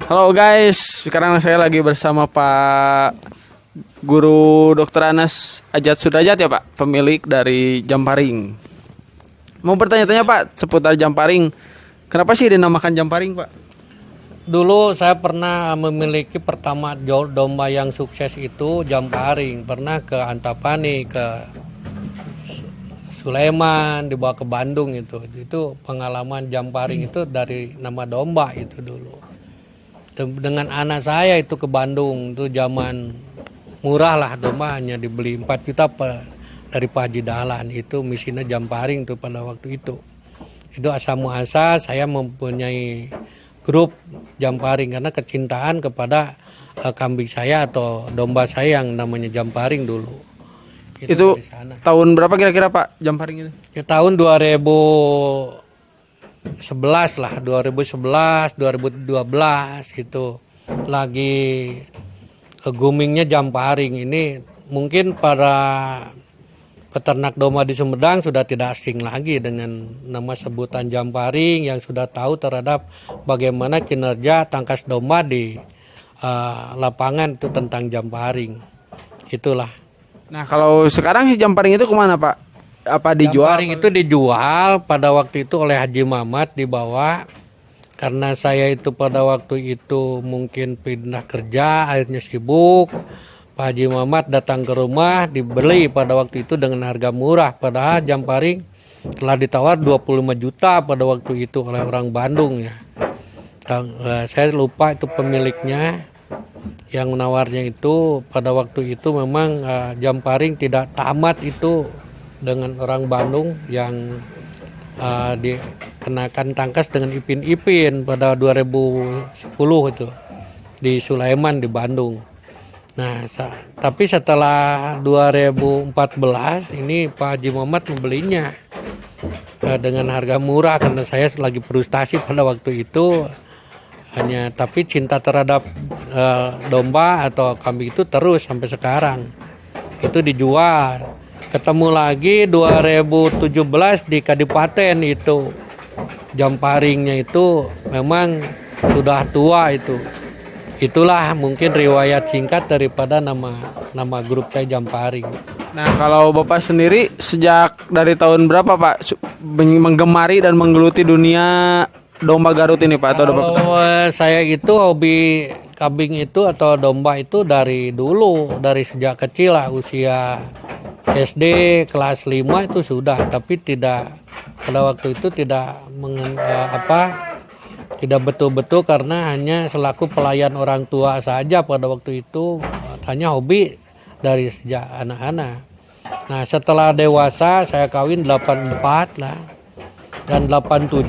Halo guys, sekarang saya lagi bersama Pak Guru Dr. Anas Ajat Sudrajat ya Pak, pemilik dari Jamparing. Mau bertanya-tanya Pak seputar Jamparing. Kenapa sih dinamakan Jamparing Pak? Dulu saya pernah memiliki pertama domba yang sukses itu Jamparing. Pernah ke Antapani, ke Sulaiman, dibawa ke Bandung itu. Itu pengalaman Jamparing itu dari nama domba itu dulu. Dengan anak saya itu ke Bandung, itu zaman murah lah, domba hanya dibeli 4 juta dari Pak Haji Dahlan. Itu misinya Jamparing tuh pada waktu itu. Itu asal muasal saya mempunyai grup Jamparing karena kecintaan kepada kambing saya atau domba saya yang namanya Jamparing dulu. Itu tahun berapa kira-kira Pak Jamparing itu? Ya, tahun 2011 lah, 2011, 2012 itu lagi groomingnya Jamparing. Ini mungkin para peternak domba di Sumedang sudah tidak asing lagi dengan nama sebutan Jamparing, yang sudah tahu terhadap bagaimana kinerja tangkas domba di lapangan itu tentang Jamparing. Itulah. Nah kalau sekarang si Jamparing itu kemana Pak? Apa dijual? Jamparing itu dijual pada waktu itu oleh Haji Mamat, dibawa karena saya itu pada waktu itu mungkin pindah kerja, akhirnya sibuk. Pak Haji Mamat datang ke rumah, dibeli pada waktu itu dengan harga murah, padahal Jamparing telah ditawar 25 juta pada waktu itu oleh orang Bandung ya. Saya lupa itu pemiliknya yang menawarnya itu. Pada waktu itu memang Jamparing tidak tamat itu dengan orang Bandung yang dikenakan tangkas dengan ipin-ipin pada 2010 itu di Sulaiman di Bandung. Nah, tapi setelah 2014 ini Pak Haji Muhammad membelinya dengan harga murah karena saya lagi frustasi pada waktu itu. Tapi cinta terhadap domba atau kambing itu terus sampai sekarang. Itu dijual. Ketemu lagi 2017 di Kadipaten itu. Jamparingnya itu memang sudah tua itu. Itulah mungkin riwayat singkat daripada nama grup saya Jamparing. Nah kalau Bapak sendiri sejak dari tahun berapa Pak menggemari dan menggeluti dunia domba Garut ini Pak? Saya itu hobi kambing itu atau domba itu dari dulu, dari sejak kecil lah, usia SD kelas 5 itu sudah, tapi tidak pada waktu itu tidak tidak betul-betul karena hanya selaku pelayan orang tua saja pada waktu itu, hanya hobi dari sejak anak-anak. Nah setelah dewasa saya kawin 84 lah. Dan 87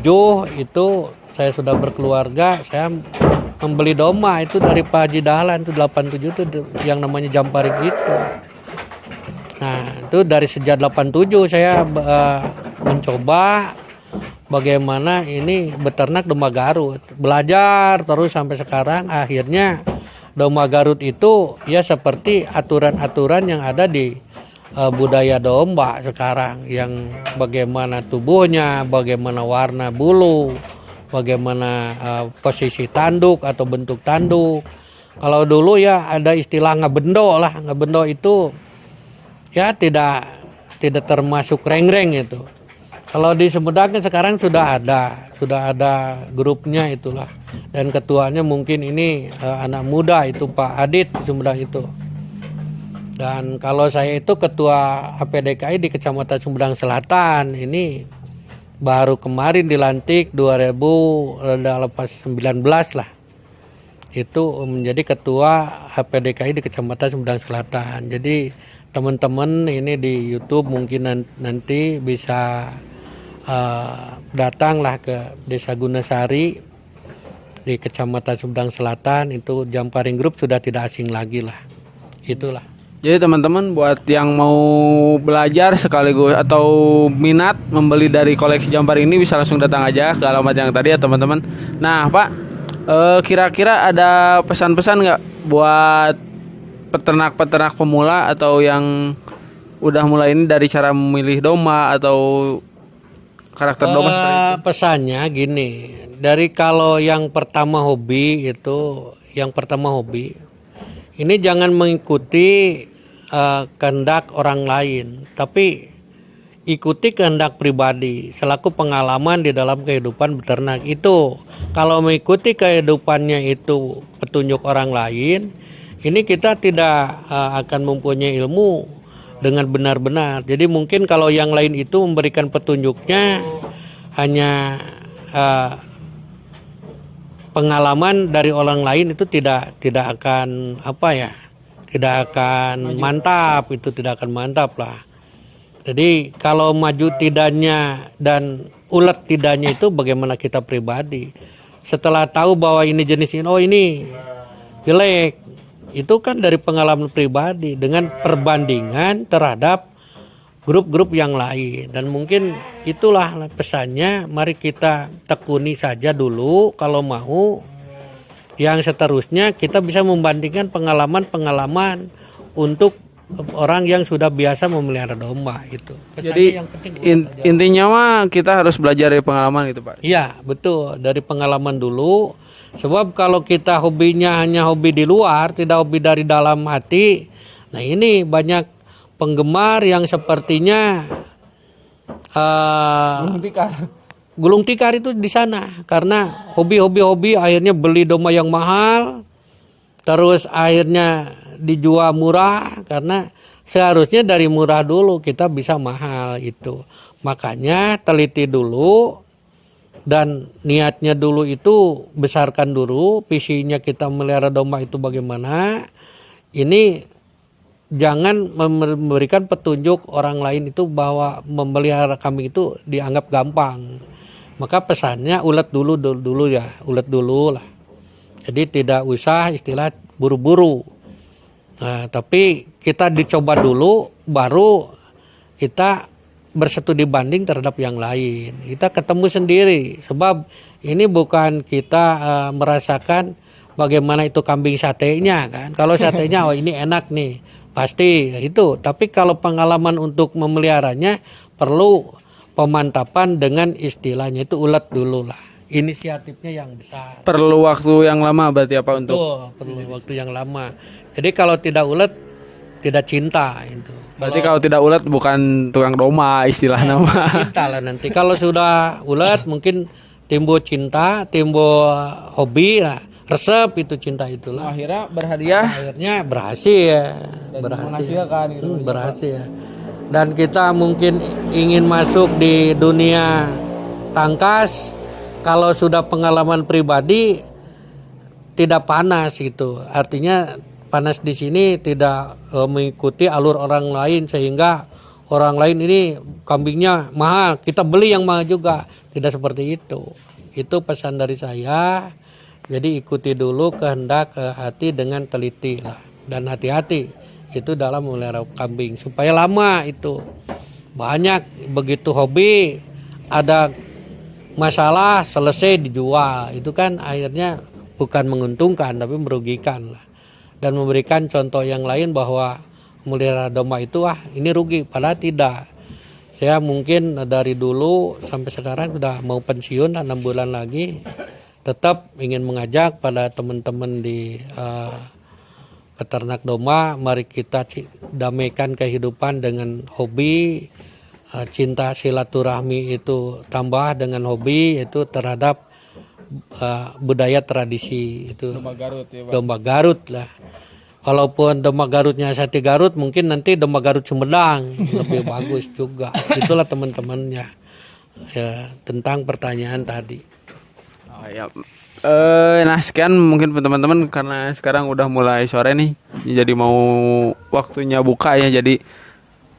itu saya sudah berkeluarga, saya membeli domba itu dari Pak Haji Dahlan itu 87 itu yang namanya Jamparing itu. Nah itu dari sejak 87 saya mencoba bagaimana ini beternak domba Garut. Belajar terus sampai sekarang, akhirnya domba Garut itu ya seperti aturan-aturan yang ada di budaya domba sekarang, yang bagaimana tubuhnya, bagaimana warna bulu, bagaimana posisi tanduk atau bentuk tanduk. Kalau dulu ya ada istilah ngebendo lah, ngebendo itu ya tidak termasuk rengreng itu. Kalau di Sumedang sekarang sudah ada grupnya itulah, dan ketuanya mungkin ini anak muda itu Pak Adit di Sumedang itu. Dan kalau saya itu ketua HPDKI di Kecamatan Sumedang Selatan, ini baru kemarin dilantik 2019 lah. Itu menjadi ketua HPDKI di Kecamatan Sumedang Selatan. Jadi teman-teman ini di YouTube mungkin nanti bisa datanglah ke Desa Gunasari di Kecamatan Sumedang Selatan. Itu Jamparing Group sudah tidak asing lagi lah. Itulah. Jadi teman-teman buat yang mau belajar sekaligus atau minat membeli dari koleksi Jamparing ini bisa langsung datang aja ke alamat yang tadi ya teman-teman. Nah Pak, kira-kira ada pesan-pesan nggak buat peternak-peternak pemula atau yang udah mulai ini dari cara memilih domba atau karakter domba seperti itu? Pesannya gini, dari kalau yang pertama hobi, ini jangan mengikuti kehendak orang lain, tapi ikuti kehendak pribadi selaku pengalaman di dalam kehidupan beternak. Itu kalau mengikuti kehidupannya itu petunjuk orang lain, ini kita tidak akan mempunyai ilmu dengan benar-benar. Jadi mungkin kalau yang lain itu memberikan petunjuknya hanya pengalaman dari orang lain, itu tidak akan tidak akan mantap, itu tidak akan mantap lah. Jadi kalau maju tidaknya dan ulet tidaknya itu bagaimana kita pribadi. Setelah tahu bahwa ini jenis ini, oh ini jelek, itu kan dari pengalaman pribadi dengan perbandingan terhadap grup-grup yang lain. Dan mungkin itulah pesannya, mari kita tekuni saja dulu kalau mau. Yang seterusnya kita bisa membandingkan pengalaman-pengalaman untuk orang yang sudah biasa memelihara domba itu. Pesannya Jadi yang penting intinya mah kita harus belajar dari pengalaman gitu Pak. iya, betul, dari pengalaman dulu. Sebab kalau kita hobinya hanya hobi di luar, tidak hobi dari dalam hati, nah ini banyak penggemar yang sepertinya gulung tikar itu di sana karena hobi akhirnya beli domba yang mahal, terus akhirnya dijual murah, karena seharusnya dari murah dulu kita bisa mahal itu. Makanya teliti dulu dan niatnya dulu itu besarkan dulu, visinya kita melihara domba itu bagaimana. Ini jangan memberikan petunjuk orang lain itu bahwa memelihara kambing itu dianggap gampang. Maka pesannya ulet dulu ya, ulet dulu lah. Jadi tidak usah istilah buru-buru. Nah, tapi kita dicoba dulu, baru kita berstudi banding terhadap yang lain. Kita ketemu sendiri, sebab ini bukan kita merasakan bagaimana itu kambing satenya kan. Kalau satenya oh ini enak nih, pasti itu. Tapi kalau pengalaman untuk memeliharanya perlu pemantapan dengan istilahnya itu ulet dulu lah. Inisiatifnya yang besar. Perlu waktu yang lama berarti apa untuk? Perlu waktu yang lama. Jadi kalau tidak ulet tidak cinta itu. Berarti kalau tidak ulet bukan tukang domba istilah nama. Cinta lah nanti. Kalau sudah ulet mungkin timbul cinta, timbul hobi lah. Resep itu cinta itulah. Akhirnya berhadiah. Akhirnya berhasil. Menghasilkan gitu. Berhasil. Dan kita mungkin ingin masuk di dunia tangkas. Kalau sudah pengalaman pribadi tidak panas gitu. Artinya panas di sini tidak mengikuti alur orang lain sehingga orang lain ini kambingnya mahal, kita beli yang mahal juga. Tidak seperti itu. Itu pesan dari saya. Jadi ikuti dulu kehendak hati dengan teliti lah, dan hati-hati itu dalam memelihara kambing supaya lama itu. Banyak begitu hobi ada masalah selesai dijual, itu kan akhirnya bukan menguntungkan tapi merugikan lah. Dan memberikan contoh yang lain bahwa memelihara domba itu ini rugi, padahal tidak. Saya mungkin dari dulu sampai sekarang sudah mau pensiun 6 bulan lagi, tetap ingin mengajak pada teman-teman di peternak domba, mari kita damaikan kehidupan dengan hobi. Cinta silaturahmi itu tambah dengan hobi itu terhadap budaya tradisi itu Domba Garut ya Pak. Domba Garut lah. Walaupun domba Garutnya sate Garut, mungkin nanti domba Garut Sumedang lebih bagus juga. Itulah teman-temannya ya, tentang pertanyaan tadi. Oh, ya. Nah sekian mungkin teman-teman, karena sekarang udah mulai sore nih, jadi mau waktunya buka ya. Jadi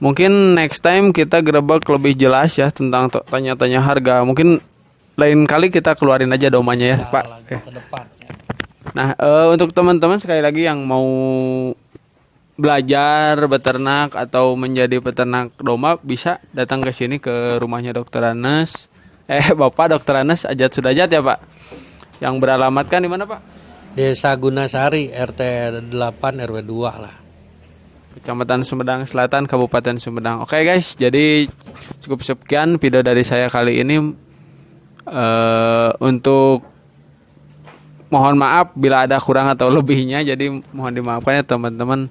mungkin next time kita gerebek lebih jelas ya tentang tanya-tanya harga. Mungkin lain kali kita keluarin aja domanya ya Pak. Ke depan. Nah untuk teman-teman sekali lagi yang mau belajar beternak atau menjadi peternak domba, bisa datang ke sini ke rumahnya Dokter Anes. Bapak Dokter Anes Ajat Sudajat ya Pak. Yang beralamatkan di mana Pak? Desa Gunasari, RT 8 RW 2 lah. Kecamatan Sumedang Selatan, Kabupaten Sumedang. Oke guys, jadi Cukup sekian video dari saya kali ini. Untuk mohon maaf bila ada kurang atau lebihnya, jadi mohon dimaafkan ya teman-teman.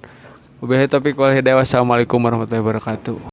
Wabillahi taufiq wal hidayah. Wassalamualaikum warahmatullahi wabarakatuh.